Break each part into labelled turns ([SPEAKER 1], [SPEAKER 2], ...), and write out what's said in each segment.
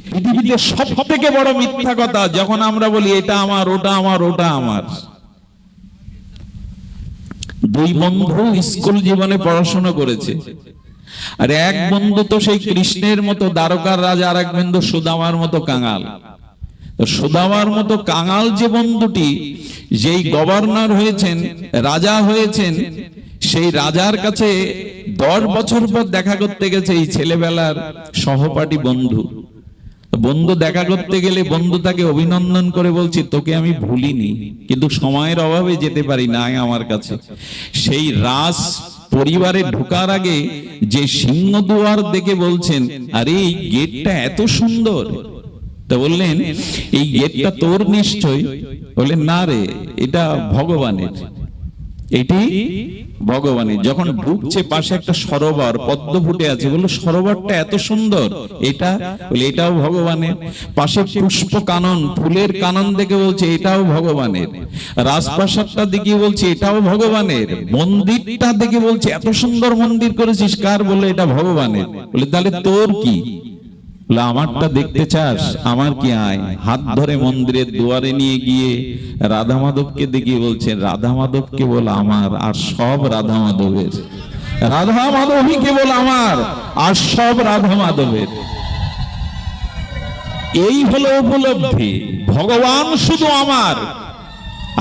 [SPEAKER 1] পৃথিবীতে সব থেকে বড় মিথ্যা কথা যখন আমরা বলি এটা আমার, ওটা আমার, ওটা আমার। দুই বন্ধু স্কুল জীবনে পড়াশোনা করেছে, আর এক বন্ধু তো সেই কৃষ্ণের মতো দ্বারকার রাজা, আর এক বন্ধু সুদামার মতো কাঙাল। সুদামার মতো কাঙাল যে বন্ধুটি, যেই গভর্নর হয়েছেন, রাজা হয়েছেন, সেই রাজার কাছে 10 বছর পর দেখা করতে গেছে এই ছেলেবেলার সহপাঠী বন্ধু। বন্ধু দেখা করতে গেলে বন্ধু তাকে অভিনন্দন করে বলছে, তোকে আমি ভুলিনি, কিন্তু সময়ের অভাবে যেতে পারি না আমার কাছে। সেই রাজ পরিবারে ঢোকার আগে যে সিংহদুয়ার দেখে বলছেন, আরে এই গেটটা এত সুন্দর। তো বললেন, এই গেটটা তোর নিশ্চয়? বললেন, না রে, এটা ভগবানের। এটি ভগবানের। যখন ঢুকছে পাশে একটা সরোবর পদ্ম ফুটে আছে, বললো সরোবরটা এত সুন্দর, এটা? বলে এটাও ভগবানের। পাশে পুষ্প কানন, ফুলের কানন দেখে বলছে এটাও ভগবানের। রাজপ্রাসাদটা দেখে বলছে এটাও ভগবানের। মন্দিরটা দেখে বলছে এত সুন্দর মন্দির করেছিস, কার? বললো এটা ভগবানের। বলে তাহলে তোর কি? আমারটা দেখতে চাস? আমার কি আয়? হাত ধরে মন্দিরের দুয়ারে নিয়ে গিয়ে রাধা মাধবকে দেখিয়ে বলছে, রাধা মাধব কেবল আমার, আর সব রাধা মাধবের। রাধা মাধবই কেবল আমার, আর সব রাধা মাধবের। এই হলো উপলব্ধি, ভগবান শুধু আমার,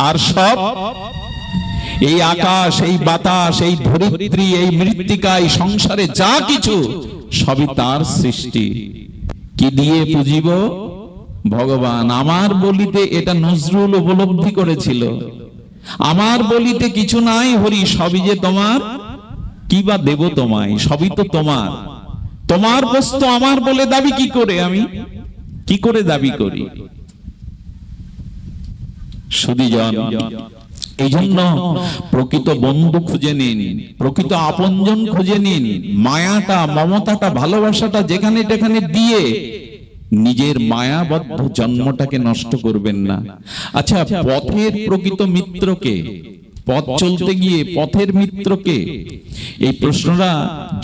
[SPEAKER 1] আর সব এই আকাশ, এই বাতাস, এই ধরিত্রী, এই মৃত্তিকা, এই সংসারে যা কিছু সবই তার সৃষ্টি। কি দিয়ে পুজিব? ভগবান। আমার বলিতে, এটা নজরুল উপলব্ধি করেছিল, আমার বলিতে কিছু নাই হরি, সবই যে তোমার, কি বা দেব তোমায়, সবই তো তোমার। তোমার বস্তু আমার বলে দাবি কি করে? আমি কি করে দাবি করি? সুধীজন, এই জন্য প্রকৃত বন্ধু খুঁজে নিন, প্রকৃত আপনজন খুঁজে নিন। মায়াটা, মমতাটা, ভালোবাসাটা যেখানে যেখানে দিয়ে নিজের মায়াবদ্ধ জন্মটাকে নষ্ট করবেন না। আচ্ছা, পথের প্রকৃত মিত্রকে, পথ চলতে গিয়ে পথের মিত্রকে, এই প্রশ্নটা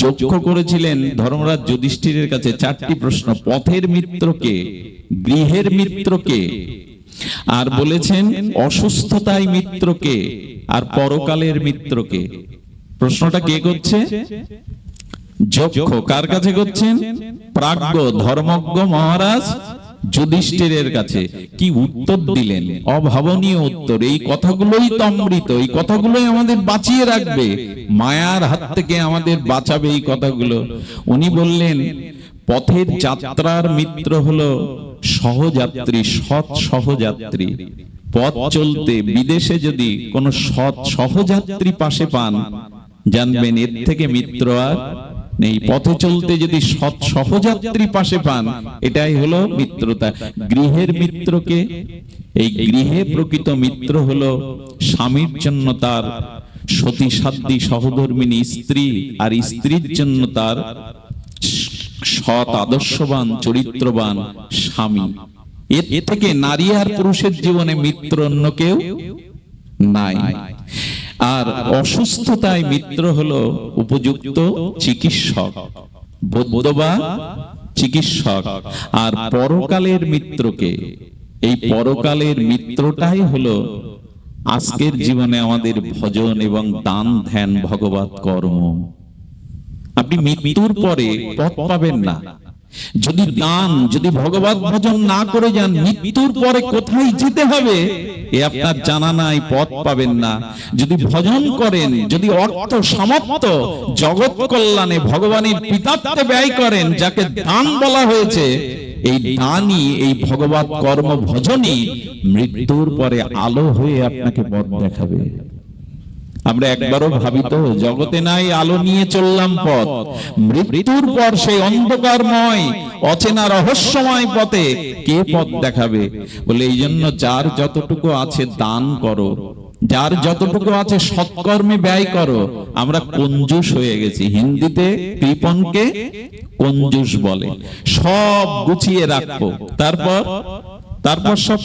[SPEAKER 1] যোগ্য করেছিলেন ধর্মরাজ যুধিষ্ঠিরের কাছে। 4টি প্রশ্ন। পথের মিত্রকে, গৃহের মিত্রকে, আর বলেছেন অসুস্থতায় মিত্রকে, আর পরকালের মিত্রকে। প্রশ্নটা কে করছে? যক্ষ। কার কাছে করছেন? প্রাজ্ঞ ধর্মজ্ঞ মহারাজ যুধিষ্ঠিরের কাছে। কি উত্তর দিলেন? অভাবনীয় উত্তর। এই কথাগুলোই তো অমৃত, এই কথাগুলোই আমাদের বাঁচিয়ে রাখবে, মায়ার হাত থেকে আমাদের বাঁচাবে এই কথাগুলো। উনি বললেন, পথের যাত্রার মিত্র হলো সহযাত্রী, সৎ সহযাত্রী। পথ চলতে বিদেশে যদি কোন সৎ সহযাত্রী পাশে পান, জানবেন এর থেকে মিত্র আর নেই। পথে চলতে যদি সৎ সহযাত্রী পাশে পান, এটাই হলো মিত্রতা। গৃহের মিত্রকে, এই গৃহে প্রকৃত মিত্র হলো স্বামীর জন্য তার সতী সাধ্বী সহধর্মিনী স্ত্রী, আর স্ত্রীর জন্য তার সৎ আদর্শবান চরিত্রবান স্বামী। এর থেকে নারী আর পুরুষের জীবনে মিত্র অন্য কেউ নাই। আর অসুস্থতায় মিত্র হলো উপযুক্ত চিকিৎসক, বৈদ্য চিকিৎসক। আর পরকালের মিত্রকে, এই পরকালের মিত্রটাই হলো আজকের জীবনে আমাদের ভজন এবং দান ধ্যান ভগবত কর্ম। আপনি মৃত্যুর পরে পথ পাবেন না। যদি দান, যদি ভগবত ভজন না করে যান, মৃত্যুর পরে কোথায় যেতে হবে এ আপনার জানা নাই, পথ পাবেন না। যদি ভজন করেন, যদি অর্থ সামর্থ্য জগৎ কল্যাণে ভগবানের পিতাত্বে ব্যয় করেন, যাকে দান বলা হয়েছে, এই দানই, এই ভগবত কর্ম ভজনই মৃত্যুর পরে আলো হয়ে আপনাকে পথ দেখাবে। আমরা একবারও ভাবিত জগতে নাই আলো নিয়ে চললাম পথ, মৃত্যুর পর সেই অন্ধকারময় অচেনা রহস্যময় পথে কে পথ দেখাবে? বলে এই জন্য যার যতটুকু আছে দান করো, যার যতটুকু আছে সৎকর্মে ব্যয় করো। আমরা কঞ্জুস হয়ে গেছি। হিন্দিতে কৃপণকে কঞ্জুস বলে। সব গুছিয়ে রাখবো, তারপর সব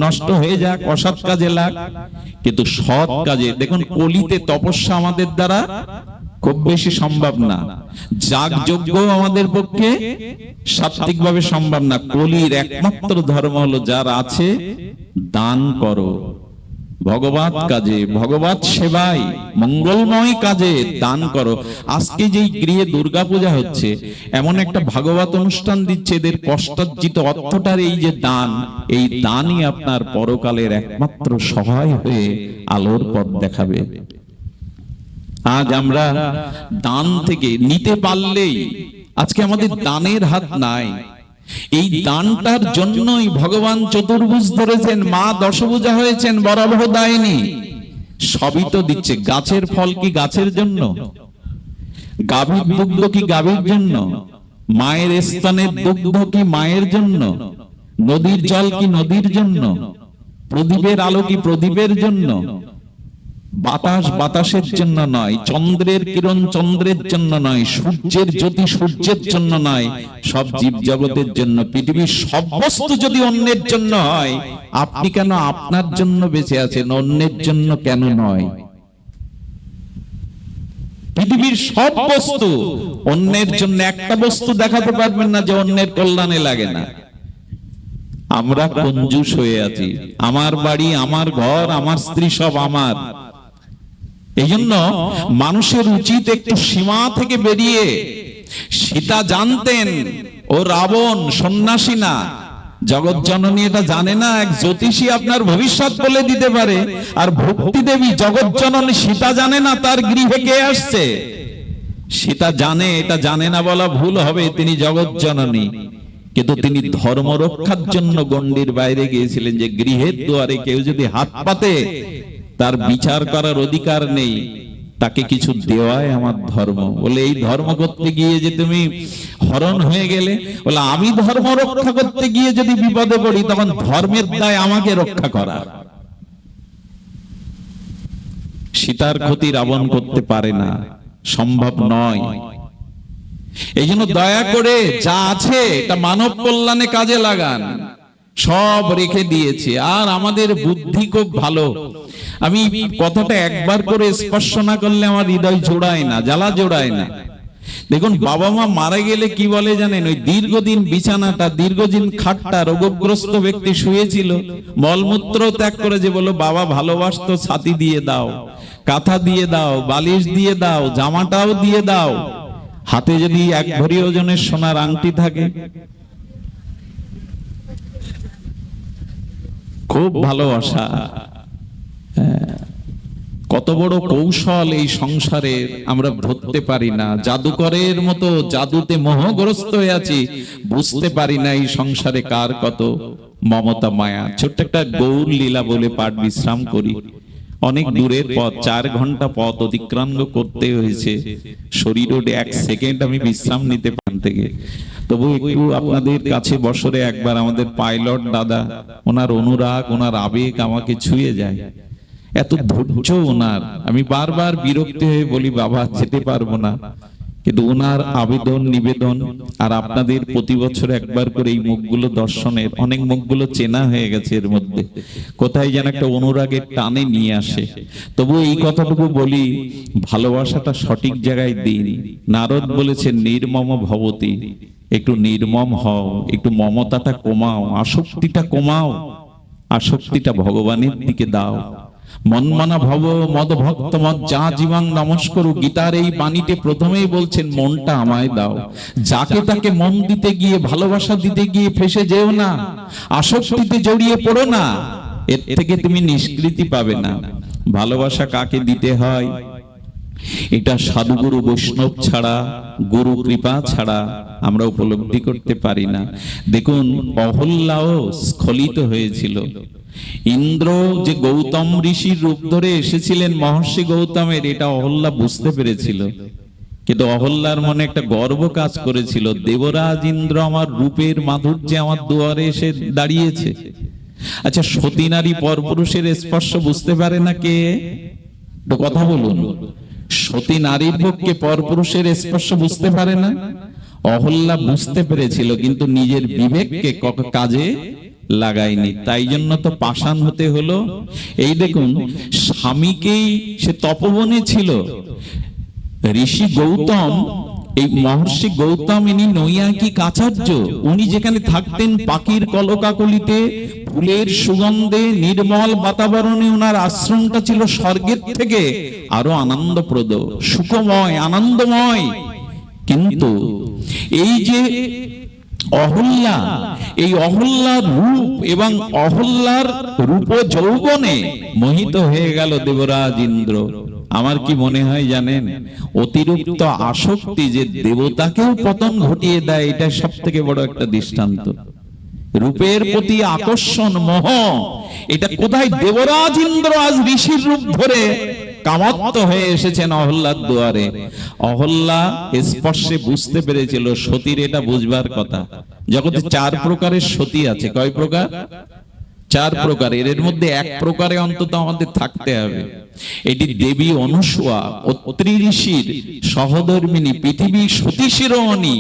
[SPEAKER 1] নষ্ট হয়ে যাক, অসৎ কাজে লাগ। কিন্তু সৎ কাজে, দেখুন কলিতে তপস্যা আমাদের দ্বারা খুব বেশি সম্ভব না। যাগযজ্ঞ আমাদের পক্ষে সাত্ত্বিকভাবে সম্ভব না। কলির একমাত্র ধর্ম হলো যার আছে দান করো, ভগবত কাজে, ভগবত সেবায়, মঙ্গলময় কাজে দান করো। আজকে যেই গৃহে দুর্গাপূজা হচ্ছে, এমন একটা ভাগবত অনুষ্ঠান দিচ্ছে, এদের কষ্টার্জিত অর্থটার এই যে দান, এই দানই আপনার পরকালের একমাত্র সহায় হয়ে আলোর পথ দেখাবে। আজ আমরা দান থেকে নিতে পারলেই, আজকে আমাদের দানের হাত নাই। এই দানটার জন্যই ভগবান চতুর্ভুজ ধরেছেন, মা দশভুজা হয়েছেন, বরাবহ দায়নি। সবই তো দিচ্ছে। গাছের ফল কি গাছের জন্য? গাভীর দুগ্ধ কি গাভীর জন্য? মায়ের স্তনের দুগ্ধ কি মায়ের জন্য? নদীর জল কি নদীর জন্য? প্রদীপের আলো কি প্রদীপের জন্য? বাতাস বাতাসের জন্য নয়, চন্দ্রের কিরণ চন্দ্রের জন্য নয়, সূর্যের জ্যোতি সূর্যের জন্য নয়, সব জীব জগতের জন্য। পৃথিবীর সব বস্তু যদি অন্যের জন্য হয়, আপনি কেন আপনার জন্য বেঁচে আছেন, অন্যের জন্য কেন নয়? পৃথিবীর সব বস্তু অন্যের জন্য। একটা বস্তু দেখাতে পারবেন না যে অন্যের কল্যাণে লাগে না। আমরা কঞ্জুস হয়ে আছি। আমার বাড়ি, আমার ঘর, আমার স্ত্রী সব আমার। এই জন্য মানুষের উচিত একটু সীমা থেকে বেরিয়ে, সীতা জানতেন ও রাবণ সন্ন্যাসী না, জগৎ জননী এটা জানে না। এক জ্যোতিষী আপনার ভবিষ্যৎ বলে দিতে পারে, আর ভক্তি দেবী জগৎ জননী সীতা জানে না তার গৃহে কে আসছে। সীতা জানে, এটা জানে না বলা ভুল হবে, তিনি জগৎ জননী। কিন্তু তিনি ধর্ম রক্ষার জন্য গণ্ডির বাইরে গিয়েছিলেন, যে গৃহের দুয়ারে কেউ যদি হাত পাতে তার বিচার করার অধিকার নেই, তাকে কিছু দেওয়াই আমার ধর্ম। বলে এই ধর্ম করতে গিয়ে যে তুমি হরণ হয়ে গেলে, বলে আমি ধর্ম রক্ষা করতে গিয়ে যদি বিপদে পড়ি, তখন ধর্মের দায় আমাকে রক্ষা করা। সীতার ক্ষতি রাবণ করতে পারে না, সম্ভব নয়। এই জন্য দয়া করে যা আছে এটা মানব কল্যাণে কাজে লাগান। সব রেখে দিয়েছে। আর আমাদের বুদ্ধি খুব ভালো। আমি কথাটা একবার করে স্পর্শ না করলে আমার হৃদয় জোড়ায় না, জ্বালা জোড়ায় না। দেখুন, বাবা মা মারা গেলে কি বলে জানেন? ওই দীর্ঘদিন বিছানাটা, দীর্ঘদিন খাটটা, রোগগ্রস্ত ব্যক্তি শুয়েছিল, মলমূত্র ত্যাগ করে যে বলো বাবা ভালোবাসতো, ছাতি দিয়ে দাও, কাঁথা দিয়ে দাও, বালিশ দিয়ে দাও, জামাটাও দিয়ে দাও। হাতে যদি 1 ভরি ওজনের সোনার আংটি থাকে, খুব ভালোবাসা। কত বড় কৌশল এই সংসারে আমরা ধরতে পারি না। জাদুকরের মতো জাদুতে মোহগ্রস্ত হয়ে আছি, বুঝতে পারি না এই সংসারে কার কত মমতা মায়া। ছোট্ট একটা গৌর লীলা বলে পাঠ বিশ্রাম করি। অনেক দূরের পথ, 4 ঘন্টা পথ অতিক্রম করতে হয়েছে। শরীরে 1 সেকেন্ড আমি বিশ্রাম নিতে পান থেকে। তবু একটু আপনাদের কাছে বছরে একবার আমাদের পাইলট দাদা, ওনার অনুরাগ, ওনার আবেগ আমাকে ছুঁয়ে যায়। এত ধৈর্য ওনার, আমি বারবার বিরক্ত হয়ে বলি বাবা যেতে পারবো না, কিন্তু ওনার আবেদন নিবেদন। আর আপনাদের প্রতি বছর একবার করে এই মুখগুলো দর্শনের, অনেক মুখগুলো চেনা হয়ে গেছে এর মধ্যে, কোথায় যেন একটা অনুরাগের টানে নিয়ে আসে। তবু এই কথাটুকু বলি, ভালোবাসাটা সঠিক জায়গায় দিন। নারদ বলেছেন নির্মম ভবতি, একটু নির্মম হও, একটু মমতাটা কমাও, আসক্তিটা কমাও, আসক্তিটা ভগবানের দিকে দাও। মনমানা ভব মদ ভক্ত মদ যা জীবাং নমস্কর। গীতার এই বাণীতে প্রথমেই বলছেন মনটা আমায় দাও। যাকে তাকে মন দিতে গিয়ে, ভালোবাসা দিতে গিয়ে ফেসে যেও না, আসক্তিতে জড়িয়ে পড়ো না, এর থেকে তুমি নিষ্কৃতি পাবে না। ভালোবাসা কাকে দিতে হয়, এটা সাধুগুরু বৈষ্ণব ছাড়া, গুরু কৃপা ছাড়া আমরা উপলব্ধি করতে পারি না। দেখুন, অহল্যাও স্খলিত হয়েছিল। ইন্দ্র যে গৌতম ঋষির রূপ ধরে এসেছিলেন মহর্ষি গৌতমের, এটা অহল্যা বুঝতে পেরেছিল। কিন্তু অহল্যার মনে একটা গর্ব কাজ করেছিল, দেবরাজ ইন্দ্র আমার রূপের মাধুর্যে আমার দুয়ারে এসে দাঁড়িয়েছে। আচ্ছা, সতী নারী পরপুরুষের স্পর্শ বুঝতে পারে না কে? তো কথা বলুন, সতী নারীর পক্ষে পরপুরুষের স্পর্শ বুঝতে পারে না? অহল্যা বুঝতে পেরেছিল, কিন্তু নিজের বিবেককে কাজে লাগায়নি। তাই জন্য তো পাষাণ হতে হলো। এই দেখুন, স্বামীকেই, সে তপবনে ছিল, ঋষি গৌতম, এই মহর্ষি গৌতম ইনি নৈয়ায়িক আচার্য। উনি যেখানে থাকতেন পাখির কলকাকলিতে, ফুলের সুগন্ধে, নির্মল বাতাবরণে ওনার আশ্রমটা ছিল স্বর্গের থেকে আরো আনন্দপ্রদ, সুখময়, আনন্দময়। কিন্তু এই যে অহল্যা, এই অহল্যার রূপ এবং অহল্যার রূপ যৌবনে মোহিত হয়ে গেল দেবরাজ ইন্দ্র। আমার কি মনে হয় জানেন, অতিরিক্ত আসক্তি যে দেবতাকেও পতন ঘটিয়ে দেয়, এটা সব থেকে বড় একটা দৃষ্টান্ত। রূপের প্রতি আকর্ষণ, মোহ, এটা কোথায়? দেবরাজ ইন্দ্র আজ ঋষির রূপ ধরে কামাত্ম হয়ে এসেছেন অহল্যার দুয়ারে। অহল্যা স্পর্শে বুঝতে পেরেছিল, সতীর এটা বুঝবার কথা। জগতে 4 প্রকারের সতী আছে। কয় প্রকার? 4 প্রকার। এর মধ্যে 1 প্রকারে অন্তত আমাদের থাকতে হবে। এটি দেবী অনুসূয়া, অত্রি ঋষির সহধর্মিনী, পৃথিবী সতী শিরোমণি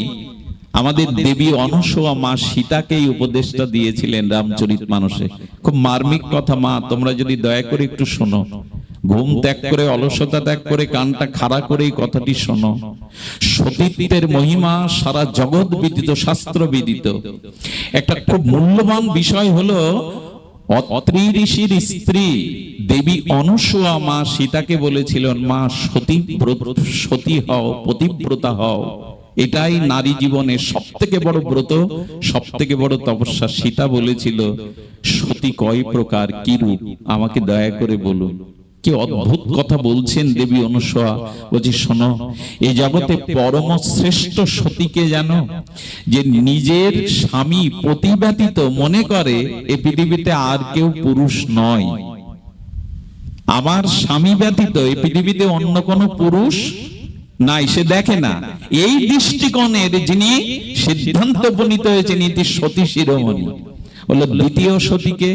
[SPEAKER 1] আমাদের দেবী অনুসূয়া মা সীতাকে এই উপদেশটা দিয়েছিলেন রামচরিতমানসে। খুব মার্মিক কথা মা, তোমরা যদি দয়া করে একটু শোনো, ঘুম ত্যাগ করে, অলসতা ত্যাগ করে, কানটা খাড়া করে এই কথাটি শোনো। সতীত্বের মহিমা সারা জগৎ বিদিত, শাস্ত্র বিদিত। একটা খুব মূল্যবান বিষয় হলো, অত্রি ঋষির স্ত্রী দেবী অনুসূয়া মা সীতাকে বলেছিলেন, মা সতী হও, পতিব্রতা হও। এটাই নারী জীবনের সব থেকে বড় ব্রত, সব থেকে বড় তপস্যা। সীতা বলেছিল, সতী কয় প্রকার, কি রূপ, আমাকে দয়া করে বলুন। কি অদ্ভুত কথা বলছেন দেবী অনুসূয়া। বলছি শোনো, এই জগতে পরম শ্রেষ্ঠ সতীকে জানো? যে নিজের স্বামী পতি ব্যতীত মনে করে এই পৃথিবীতে আর কেউ পুরুষ নয়। আমার স্বামী ব্যতীত এই পৃথিবীতে অন্য কোনো পুরুষ নাই, সে দেখে না। এই দৃষ্টিকোণের যিনি সিদ্ধান্ত উপনীত হয়েছেন, ইতি সতী শিরোমণি। বললো দ্বিতীয় সতীকে,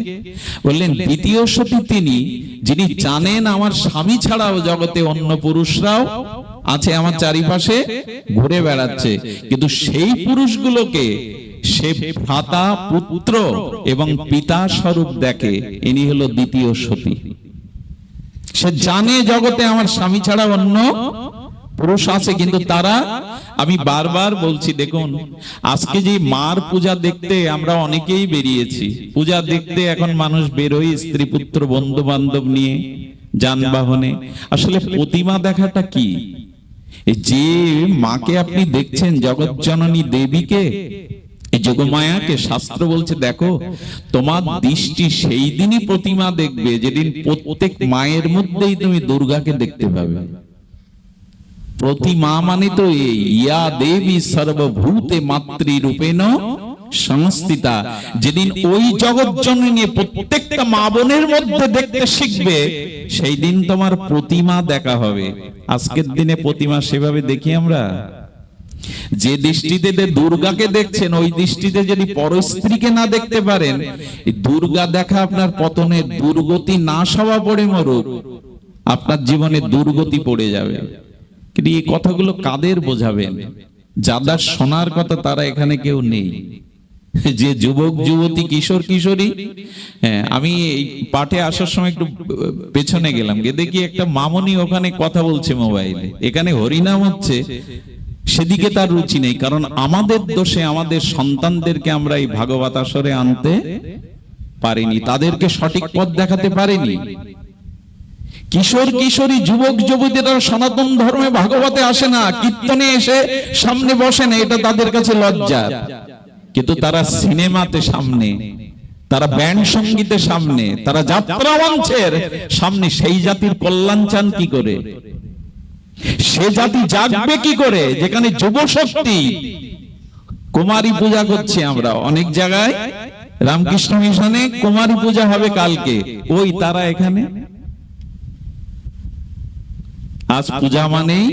[SPEAKER 1] বললেন দ্বিতীয় সতী তিনি যিনি জানেন আমার স্বামী ছাড়াও জগতে অন্য পুরুষরাও আছে, আমার চারিপাশে ঘুরে বেড়াচ্ছে, কিন্তু সেই পুরুষগুলোকে সে ভ্রাতা, পুত্র এবং পিতা স্বরূপ দেখে। ইনি হলো দ্বিতীয় সতী। সে জানে জগতে আমার স্বামী ছাড়া অন্য পুরুষ আছে, কিন্তু তারা, আমি বারবার বলছি, দেখুন আজকে যে মার পূজা দেখতে আমরা অনেকেই বেরিয়েছি, পূজা দেখতে এখন মানুষ বেরোয় স্ত্রী পুত্র বন্ধু বান্ধব নিয়ে যানবাহনে। আসলে প্রতিমা দেখাটা কি? যে মাকে আপনি দেখছেন, জগৎ জননী দেবীকে, এই যোগমায়াকে, শাস্ত্র বলছে দেখো তোমার দৃষ্টি সেই দিনই প্রতিমা দেখবে যেদিন প্রত্যেক মায়ের মধ্যেই তুমি দুর্গাকে দেখতে পাবে। প্রতিমা মানে তো এই, ইয়া দেবী সর্বভূতে মাতৃরূপেণ সংস্থিতা। যেদিন ওই জগৎ জননী প্রত্যেকটা মা বোনের মধ্যে দেখতে শিখবে, সেই দিন তোমার প্রতিমা দেখা হবে। আজকের দিনে প্রতিমা সেভাবে দেখি আমরা? যে দৃষ্টিতে দুর্গাকে দেখছেন, ওই দৃষ্টিতে যদি পরস্ত্রীকে না দেখতে পারেন, দুর্গা দেখা আপনার পতনের, দুর্গতি নাশ হওয়া পড়ে মরুক, আপনার জীবনে দুর্গতি পড়ে যাবে। কিন্তু এই কথাগুলো কাদের বোঝাবেন? যাদের শোনার কথা তারা এখানে কেউ নেই। যে যুবক যুবতী, কিশোর কিশোরী, হ্যাঁ, আমি এই পাঠে আসার সময় একটু পেছনে গেলাম, গিয়ে দেখি একটা মামনি ওখানে কথা বলছে মোবাইলে, এখানে হরিনাম হচ্ছে, সেদিকে তার রুচি নেই। কারণ আমাদের দোষে আমাদের সন্তানদেরকে আমরা এই ভাগবত আসরে আনতে পারিনি, তাদেরকে সঠিক পথ দেখাতে পারিনি। কিশোর কিশোরী, যুবক যুবতীরা সনাতন ধর্মে ভাগবতে আসে না, কীর্তনে এসে সামনে বসে না, এটা তাদের কাছে লজ্জা। কিন্তু তারা সিনেমাতে সামনে, তারা ব্যান্ড সঙ্গীতের সামনে, তারা যাত্রা মঞ্চের সামনে। সেই জাতির কল্যাণ চান কি করে? সে জাতি জাগবে কি করে যেখানে যুব শক্তি? কুমারী পূজা করছি আমরা অনেক জায়গায়, রামকৃষ্ণ মিশনে কুমারী পূজা হবে কালকে, ওই তারা এখানে। আজ পূজা মানেই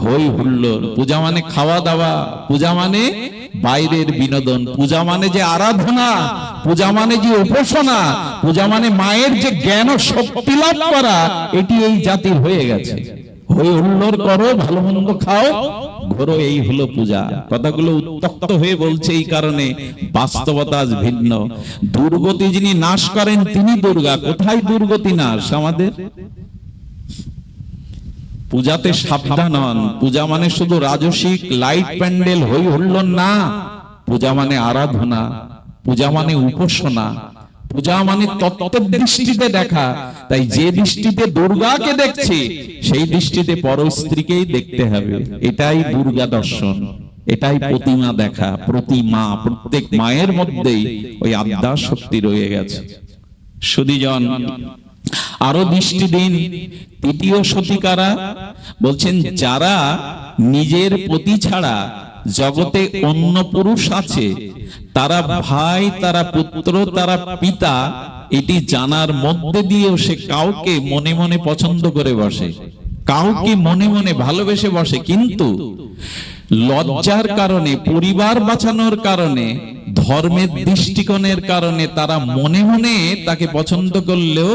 [SPEAKER 1] হই হুল্লোড়, পূজা মানে খাওয়া দাওয়া, পূজা মানে বাইরের বিনোদন, পূজা মানে যে আরাধনা, পূজা মানে যে উপাসনা, পূজা মানে মায়ের যে জ্ঞান ও শক্তি লাভ করা, এটি এই জাতির হয়ে গেছে। হই হুল্লোড় করো, ভালো মন্দ খাও, ঘোরো, এই হলো পূজা। কথাগুলো উত্তপ্ত হয়ে বলছে এই কারণে, বাস্তবতা আজ ভিন্ন। দুর্গতি যিনি নাশ করেন তিনি দুর্গা। কোথায় দুর্গতি নাশ আমাদের? পূজাতে সাবধান হন। পূজা মানে শুধু রাজসিক লাইট প্যান্ডেল হই হুল্লোড় না। পূজা মানে আরাধনা, পূজা মানে উপাসনা, পূজা মানে তত্ত্বের দৃষ্টিতে দেখা। তাই যে দৃষ্টিতে দুর্গাকে দেখছি সেই দৃষ্টিতে পর স্ত্রীকেই দেখতে হবে। এটাই দুর্গা দর্শন, এটাই প্রতিমা দেখা। প্রতিমা, প্রত্যেক মায়ের মধ্যেই ওই আদ্যা শক্তি রয়ে গেছে। সুধীজন, আরো দৃষ্টি দিন। তৃতীয় সতী কারা? বলছেন যারা নিজের পতি ছাড়া জগতে অন্য পুরুষ আছে, তারা ভাই, তারা পুত্র, তারা পিতা, এটি জানার মধ্যে দিয়েও সে কাউকে মনে মনে পছন্দ করে বসে, কাউকে মনে মনে ভালোবেসে বসে, কিন্তু লজ্জার কারণে, পরিবার বাঁচানোর কারণে, ধর্মের দৃষ্টিকোণের কারণে তারা মনে মনে তাকে পছন্দ করলেও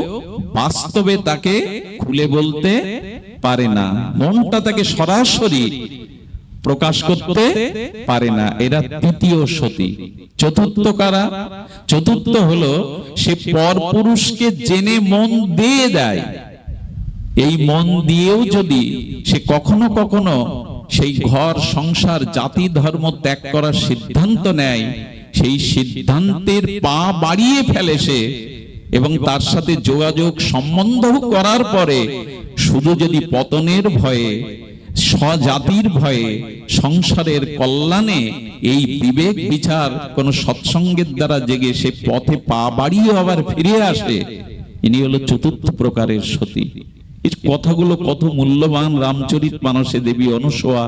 [SPEAKER 1] বাস্তবে তাকে খুলে বলতে পারে না, মনটা তাকে সরাসরি প্রকাশ করতে পারে না। এরা তৃতীয় সতী। চতুর্থ কারা? চতুর্থ হলো সে পরপুরুষকে জেনে মন দিয়ে দেয়। এই মন দিয়েও যদি সে কখনো কখনো সেই ঘর সংসার জাতি ধর্ম ত্যাগ করার সিদ্ধান্ত নেয়, সেই সিদ্ধান্তের পা বাড়িয়ে ফেলে সে, এবং তার সাথে যোগাযোগ সম্বন্ধ করার পরে শুধু যদি পতনের ভয়ে, স্বজাতির ভয়ে, সংসারের কল্যাণে এই বিবেক বিচার কোন সৎসঙ্গের দ্বারা জেগে সে পথে পা বাড়িয়ে আবার ফিরে আসে, ইনি হলো চতুর্থ প্রকারের সতী। এই কথাগুলো কত মূল্যবান। রামচরিত মানসে দেবী অনুসূয়া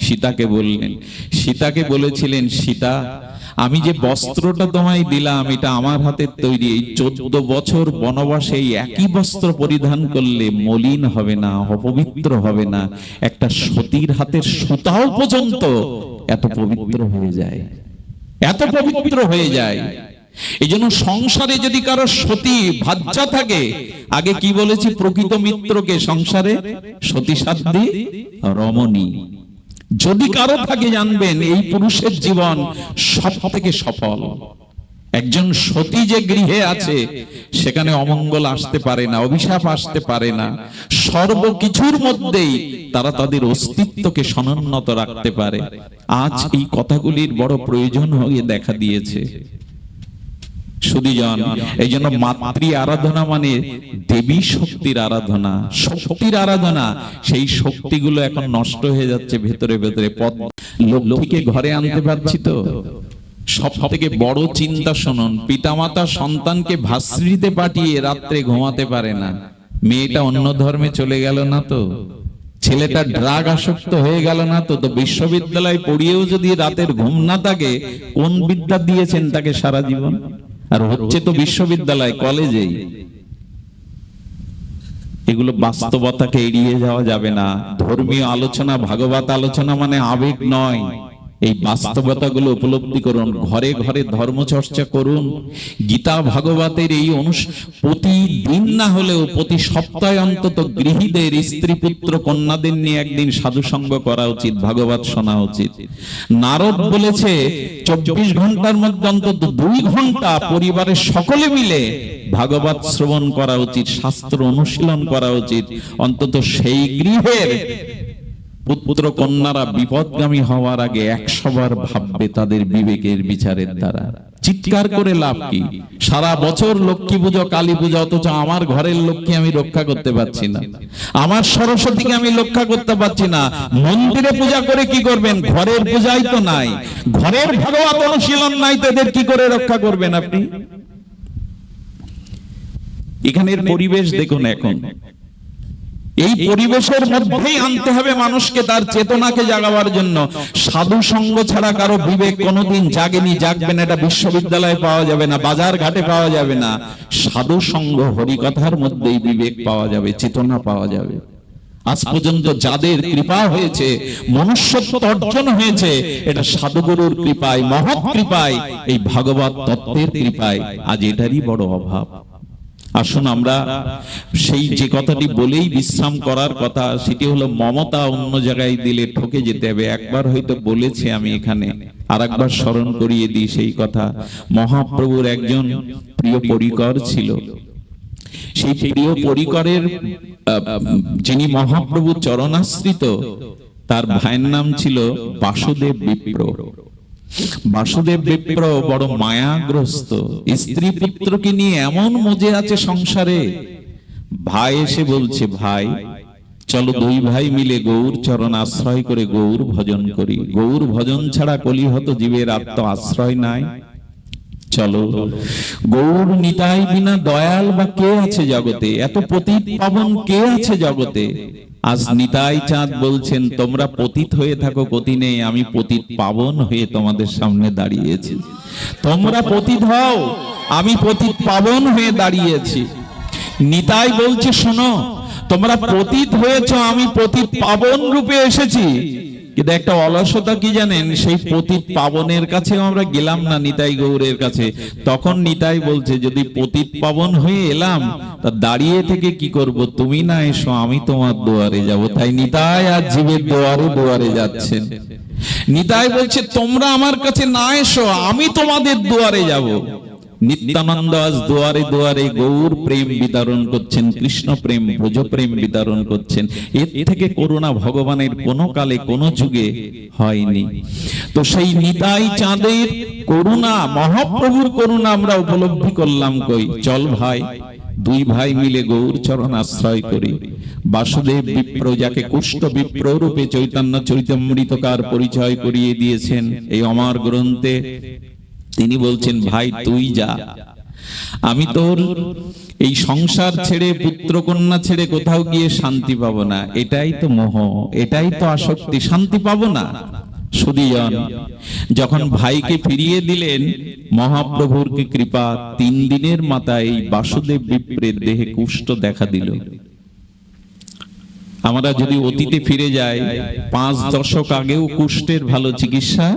[SPEAKER 1] সীতাকে বললেন। সীতাকে বলেছিলেন, সীতা, আমি যে বস্ত্রটা তোমায় দিলাম এটা আমার হাতের তৈরি। এই 14 বছর বনবাসে এই একই বস্ত্র পরিধান করলে মলিন হবে না, অপবিত্র হবে না। একটা সতীর হাতের সুতাও পর্যন্ত এত পবিত্র হয়ে যায়, এত পবিত্র হয়ে যায়। এই জন্য সংসারে যদি কারো সতী ভাজ্যা থাকে, আগে কি বলেছি, প্রকৃত মিত্রকে সংসারে সতী সাধ্বী রমণী যদি কারো থাকে, জানবেন এই পুরুষের জীবন সব থেকে সফল। একজন সতী যে গৃহে আছে সেখানে অমঙ্গল আসতে পারে না, অভিশাপ আসতে পারে না। সর্বকিছুর মধ্যেই তারা তাদের অস্তিত্বকে সনুন্নত রাখতে পারে। আজ এই কথাগুলির বড় প্রয়োজন হয়ে দেখা দিয়েছে। সুধীজন, এই জন্য মাতৃ আরাধনা মানে দেবী শক্তির আরাধনা, শক্তির আরাধনা। সেই শক্তিগুলো এখন নষ্ট হয়ে যাচ্ছে ভেতরে ভেতরে। লক্ষ্মীকে ঘরে আনতে পারছি তো? সব থেকে বড় চিন্তা শুনুন, পিতামাতা সন্তানকে ভাস্ত্রীতে পাঠিয়ে রাত্রে ঘুমাতে পারে না। মেয়েটা অন্য ধর্মে চলে গেল না তো? ছেলেটা ড্রাগ আসক্ত হয়ে গেল না তো? তো বিশ্ববিদ্যালয় পড়িয়েও যদি রাতের ঘুম না থাকে, কোন বিদ্যা দিয়েছেন তাকে সারা জীবন? আর হচ্ছে তো বিশ্ববিদ্যালয়, কলেজেই। এগুলো বাস্তবতাকে এড়িয়ে যাওয়া যাবে না। ধর্মীয় আলোচনা, ভাগবত আলোচনা মানে আবেগ নয়। এই বাস্তবতাগুলো উপলব্ধি করুন, ঘরে ঘরে ধর্মচর্চা করুন। গীতা ভাগবতের এই প্রতিদিন না হলেও প্রতি সপ্তাহে অন্তত গৃহীদের স্ত্রী পুত্র কন্যাদের নিয়ে একদিন সাধুসঙ্গ করা উচিত, ভাগবত শোনা উচিত। নারদ বলেছে 24 ঘন্টার মধ্যে অন্তত 2 ঘন্টা পরিবারের সকলে মিলে ভাগবত শ্রবণ করা উচিত, শাস্ত্র অনুশীলন করা উচিত। অন্তত সেই গৃহের পুত্র কন্যারা বিপদগামী হওয়ার আগে 100 বার ভাববে তাদের বিবেকের বিচারের দ্বারা। চিৎকার করে লাভ কি? সারা বছর লক্ষ্মী পুজো, কালী পুজো, অথচ আমার ঘরের লক্ষ্মী আমি রক্ষা করতে পারছি না, আমার সরস্বতীকে আমি রক্ষা করতে পারছি না। মন্দিরে পূজা করে কি করবেন? ঘরের পূজাই তো নাই, ঘরের ভাগবত অনুশীলন নাই, তো এদের কি করে রক্ষা করবেন আপনি? এখানের পরিবেশ দেখুন। এখন এই পরিবেশের মধ্যেই আনতে হবে মানুষকে, তার চেতনাকে জাগাবার জন্য। সাধু সঙ্গ ছাড়া কারো বিবেক কোনোদিন জাগেনি, জাগবে না। এটা বিশ্ববিদ্যালয়ে পাওয়া যাবে না, বাজার ঘাটে পাওয়া যাবে না। সাধু সঙ্গ, হরিকথার মধ্যেই বিবেক পাওয়া যাবে, চেতনা পাওয়া যাবে। আজ পর্যন্ত যাদের কৃপা হয়েছে, মনুষ্যত্ব অর্জন হয়েছে, এটা সাধুগুরুর কৃপায়, মহৎ কৃপায়, এই ভাগবত তত্ত্বের কৃপায়। আজ এটারই বড় অভাব। আসুন আমরা সেই যে কথাটি বলেই বিশ্রাম করার কথা, সেটি হলো মমতা অন্য জায়গায় দিলে ঠকে যেতে হবে। একবার হয়তো বলেছি আমি এখানে, আর একবার স্মরণ করিয়ে দিই সেই কথা। মহাপ্রভুর একজন প্রিয় পরিকর ছিল, সেই প্রিয় পরিকরের যিনি মহাপ্রভু চরণাশ্রিত, তার ভাইয়ের নাম ছিল বাসুদেব বিপ্র। বাসুদেব বিপ্র বড় মায়াগ্রস্ত, স্ত্রী পুত্রকে নিয়ে এমন মজে আছে সংসারে। ভাই এসে বলছে, ভাই চলো দুই ভাই মিলে গৌর চরণ আশ্রয় করে গৌর ভজন করি। গৌর ভজন ছাড়া কলিহত জীবের আত্ম আশ্রয় নাই। চলো, গৌর নিতাই বিনা দয়াল বা কে আছে জগতে, এত পতিত পাবন কে আছে জগতে। আজ নিতাই চাঁদ বলছেন, তোমরা পতিত হয়ে থাকো গতি নেই, আমি পতিত পাবন হয়ে তোমাদের সামনে দাঁড়িয়েছি। তোমরা পতিত হও, আমি পতিত পাবন হয়ে দাঁড়িয়েছি। নিতাই বলছে, শোনো, তোমরা পতিত হয়েছ, আমি পতিত পাবন রূপে এসেছি। কিন্তু একটা অলসতা কি জানেন, সেই পতিত পাবনের কাছে আমরা গেলাম না, নিতাই গৌরের কাছে। তখন নিতাই বলছে, যদি পতিত পাবন হয়ে এলাম, তা দাঁড়িয়ে থেকে কি করব? তুমি না এসো, আমি তোমার দুয়ারে যাব। তাই নিতাই আর জীবের দুয়ারে দুয়ারে যাচ্ছেন। নিতাই বলছে, তোমরা আমার কাছে না এসো, আমি তোমাদের দুয়ারে যাব। নিত্যানন্দ আজ দুয়ারে দুয়ারে গৌর প্রেম বিতরণ করছেন, কৃষ্ণ প্রেম, ব্রজ প্রেম বিতরণ করছেন। এর থেকে করুণা ভগবানের কোনো কালে কোনো যুগে হয়নি। তো সেই নিতাই চাঁদের করুণা, মহাপ্রভুর করুণা আমরা উপলব্ধি করলাম কই? চল ভাই, দুই ভাই মিলে গৌর চরণ আশ্রয় করি। বাসুদেব বিপ্র, যাকে কুষ্ঠ বিপ্র রূপে চৈতন্য চরিতামৃতকার পরিচয় করিয়ে দিয়েছেন এই অমর গ্রন্থে, তিনি বলছেন, ভাই তুই যা, আমি তোর এই সংসার ছেড়ে, পুত্র কন্যা ছেড়ে কোথাও গিয়ে শান্তি পাবো না। এটাই তো মোহ, এটাই তো আসক্তি, শান্তি পাবো না। সুধীজন, যখন ভাইকে ফিরিয়ে দিলেন, মহাপ্রভুর কি কৃপা, 3 দিনের মাথায় এই বাসুদেব বিপ্রের দেহে কুষ্ঠ দেখা দিল। আমরা যদি অতীতে ফিরে যাই, 5 দশক আগেও কুষ্ঠের ভালো চিকিৎসা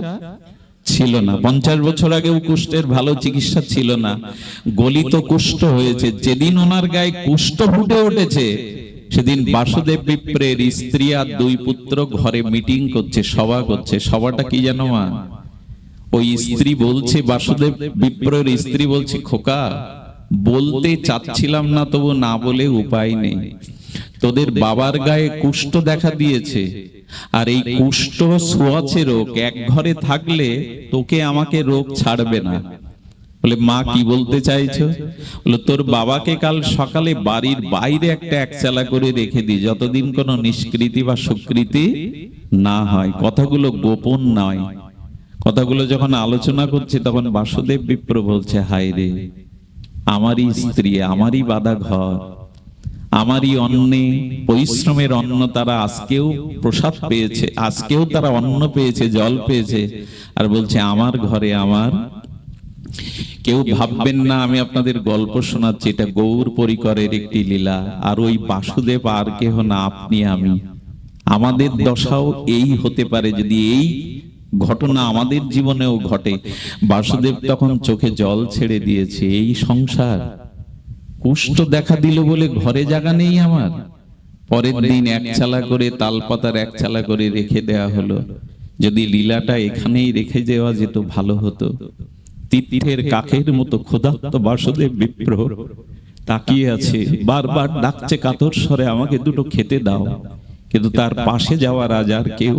[SPEAKER 1] ছিল না। 50 বছর আগেও কুষ্ঠের ভালো চিকিৎসা ছিল না। গলিত কুষ্ঠ হয়েছে। যেদিন ওনার গায়ে কুষ্ঠ ফুটে উঠেছে, সেদিন বাসুদেব বিপ্রের স্ত্রী আর 2 পুত্র ঘরে মিটিং করছে, সভা করছে। সভাটা কি জানো মা? ওই স্ত্রী বলছে, বাসুদেব বিপ্রের স্ত্রী বলছে, খোকা, বলতে চাচ্ছিলাম না, তবু না বলে উপায় নেই। তোদের বাবার গায়ে কুষ্ঠ দেখা দিয়েছে, আর এই কুষ্ঠ ছোঁয়াচে রোগ, এক ঘরে থাকলে তোকে আমাকে রোগ ছাড়বে না। বলে, মা কি বলতে চাইছো? বলে, তোর বাবাকে কাল সকালে বাড়ির বাইরে একটা একচালা করে রেখে দি, যতদিন কোনো নিষ্কৃতি বা স্বীকৃতি না হয়। কথাগুলো গোপন নয়। কথাগুলো যখন আলোচনা করছে, তখন বাসুদেব বিপ্র বলছে, হায় রে, আমারই স্ত্রী, আমারই বাঁধা ঘর, আমারই অন্নে পরিশ্রমের অন্ন তারা আজকেও প্রসাদ পেয়েছে, আজকেও তারা অন্ন পেয়েছে, জল পেয়েছে, আর বলছে আমার ঘরে আমার। কেউ ভাববেন না আমি আপনাদের গল্প শোনাচ্ছি, এটা গৌর পরিকরের একটি লীলা। আর ওই বাসুদেব আর কেহ না, আপনি আমি। আমাদের দশাও এই হতে পারে যদি এই ঘটনা আমাদের জীবনেও ঘটে। বাসুদেব তখন চোখে জল ছেড়ে দিয়েছে। এই সংসার কুষ্ঠ দেখা দিল বলে ঘরে জায়গা নেই আমার। পরের দিন একচালা করে, তালপাতার একচালা করে রেখে দেয়া হলো। যদি লীলাটা এখানেই রেখে দেওয়া যেত ভালো হতো। তিতিরের কাকের মতো ক্ষুধার্ত বাসুদেব বিপ্র তাকিয়ে আছে, বারবার ডাকছে কাতর স্বরে, আমাকে দুটো খেতে দাও। কিন্তু তার পাশে যাওয়ার আজ আর কেউ।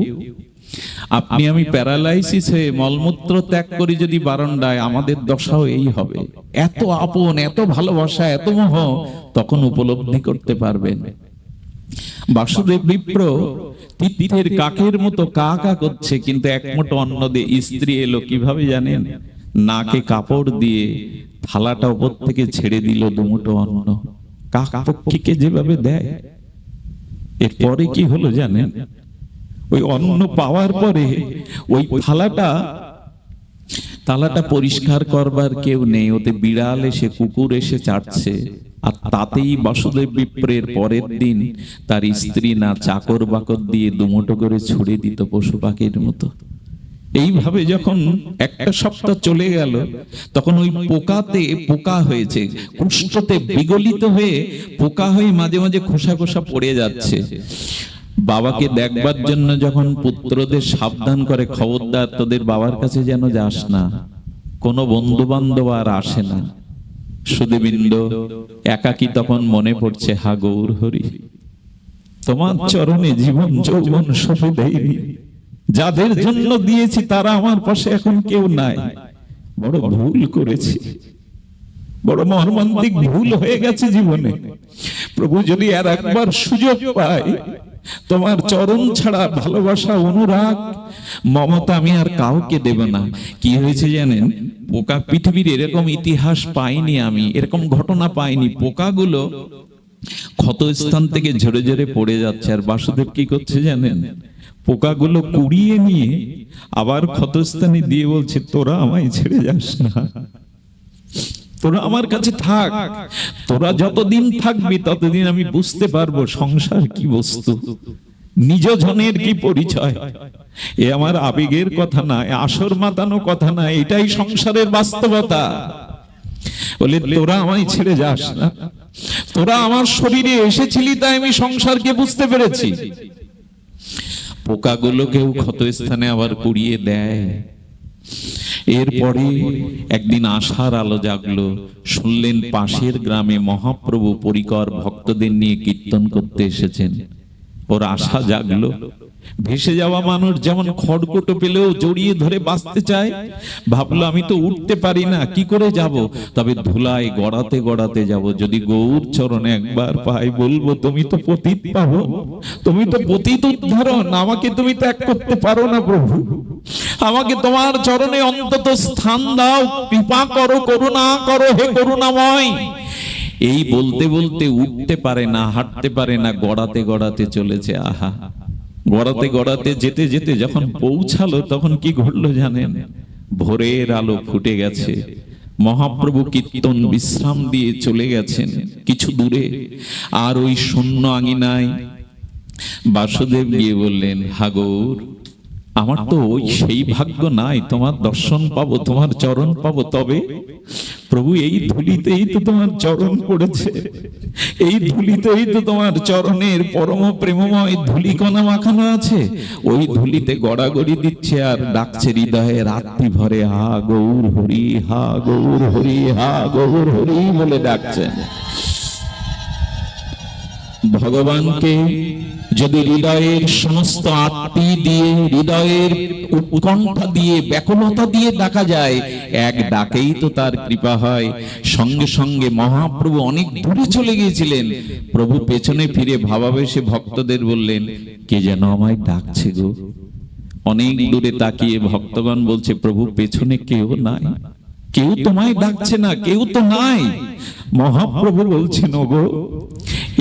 [SPEAKER 1] আপনি আমি প্যারালাইসিস হয়ে মলমূত্র ত্যাগ করি যদি বারান্দায়, আমাদের দশাও এই হবে। এত আপন, এত ভালোবাসা, এত মোহ তখন উপলব্ধি করতে পারবেন। বাসুদেব বিপ্র তিতিরের কাকের মতো কা কা করছে, কিন্তু এক মুঠো অন্ন দিয়ে স্ত্রী এলো কিভাবে জানেন? নাকে কাপড় দিয়ে থালাটা উপর থেকে ছেড়ে দিল 2 মুঠো অন্ন। কাক পক্ষীকে যেভাবে দেয়। এরপরে কি হলো জানেন? ওই অন্ন পাওয়ার পরে ওই থালাটা পরিষ্কার করবার কেউ নেই। ওতে বিড়াল এসে, কুকুর এসে চাটছে। আর তাতেই বাসুদেব বিপ্রের পরের দিন তার স্ত্রী না চাকর বাকর দিয়ে 2 মুঠো করে ছুড়ে দিত পশু পাখির মতো। এইভাবে যখন একটা সপ্তাহ চলে গেল, তখন ওই পোকাতে পোকা হয়েছে, কুষ্ঠতে বিগলিত হয়ে পোকা হয়ে মাঝে মাঝে খোসা খোসা পড়ে যাচ্ছে। বাবাকে দেখবার জন্য যখন পুত্রদের সাবধান করে, খবরদার তোদের বাবার কাছে যেন যাস না, কোনো বন্ধু বান্ধব আর আসে না। সুধীবৃন্দ, একাকী তখন মনে পড়ছে, হা গৌর হরি, তোমার চরণে জীবন যৌবন সবে দেয়নি, যাদের জন্য দিয়েছি তারা আমার পাশে এখন কেউ নাই। বড় ভুল করেছি, বড় মর্মান্তিক ভুল হয়ে গেছে জীবনে। প্রভু, যদি আর একবার সুযোগ পাই, তোমার চরণ ছাড়া ভালোবাসা, অনুরাগ, মমতা আমি আর কাউকে দেব না। কি হয়েছে জানেন? পোকা, পৃথিবীর এরকম ইতিহাস পাইনি আমি, এরকম ঘটনা পাইনি। পোকাগুলো ক্ষতস্থান থেকে ঝরে ঝরে পড়ে যাচ্ছে, আর বাসুদেব কি করছে জানেন? পোকাগুলো কুড়িয়ে নিয়ে আবার ক্ষতস্থানে দিয়ে বলছে, তোরা আমায় ছেড়ে যাস না, তোরা আমার কাছে থাক, তোরা যতদিন থাকবি ততদিন আমি বুঝতে পারবো সংসার কি বস্তু, নিজ জনের কি পরিচয়। এ আমার আবেগের কথা না, আসর মাতানো কথা না, এটাই সংসারের বাস্তবতা। বলে, তোরা আমায় ছেড়ে যাস না, তোরা আমার শরীরে এসেছিলি তাই আমি সংসারকে বুঝতে পেরেছি। পোকাগুলোকেও ক্ষতস্থানে আবার কুড়িয়ে দেয়। এরপরে একদিন আশার আলো জাগলো, শুনলেন পাশের গ্রামে মহাপ্রভু পরিকর ভক্তদের নিয়ে কীর্তন করতে এসেছেন। ওর আশা জাগলো। ভেসে যাওয়া মানুষ যেমন খড়কুটো পেলেও জড়িয়ে ধরে বাঁচতে চায়, ভাবলো আমি তো উঠতে পারি না, কি করে যাব? তবে ধুলায় গড়াতে গড়াতে যাব, যদি গৌর চরণে একবার পাই, বলবো তুমি তো পতিত পাবো, তুমি তো পতিত উদ্ধারণ, আমাকে তুমি ত্যাগ করতে পারো না প্রভু, আমাকে তোমার চরণে অন্তত স্থান দাও, কৃপা করো, করুণা করো হে করুণাময়। এই বলতে বলতে উঠতে পারে না, হাঁটতে পারে না, গড়াতে গড়াতে চলেছে। আহা, গড়াতে গড়াতে যেতে যেতে যখন পৌঁছালো, তখন কি ঘটলো জানেন? ভোরের আলো ফুটে গেছে। মহাপ্রভু কীর্তন বিশ্রাম দিয়ে চলে গেছেন কিছু দূরে। আর ওই শূন্য আঙিনায় বাসুদেব গিয়ে বললেন, হা গৌর, আমার তো ওই সেই ভাগ্য নাই তোমার দর্শন পাবো, তোমার চরণ পাবো। তবে প্রভু, এই ধুলিতেই তো তোমার চরণ পড়েছে, এই ধুলিতেই তো তোমার চরণের পরম প্রেমময় ধুলিকণা মাখানো আছে। ওই ধুলিতে গড়াগড়ি দিচ্ছে আর ডাকছে হৃদয়ে রাত্রি ভরে, হা গৌর হরি, হা গৌর হরি, হা গৌর হরি বলে ডাকছেন। ভগবানকে যদি হৃদয়ের সমস্ত আত্মি দিয়ে, হৃদয়ের উৎকণ্ঠা দিয়ে, ব্যাকুলতা দিয়ে ডাকা যায়, এক ডাকেই তো তার কৃপা হয়। সঙ্গে সঙ্গে মহাপ্রভু অনেক দূরে চলে গিয়েছিলেন। প্রভু পেছনে ফিরে ভাবাবেশে ভক্তদের বললেন, কে যেন আমায় ডাকছে গো। অনেক দূরে তাকিয়ে ভক্তগণ বলছে, প্রভু পেছনে কেউ নাই, কেউ তোমায় ডাকছে না, কেউ তো নাই। মহাপ্রভু বলছেন, ওগো,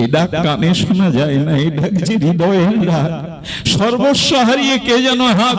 [SPEAKER 1] এ ডাক কানে শোনা যায় না, এ ডাক যে হৃদয়ের ডাক। সর্বস্ব হারিয়ে কে যেন হা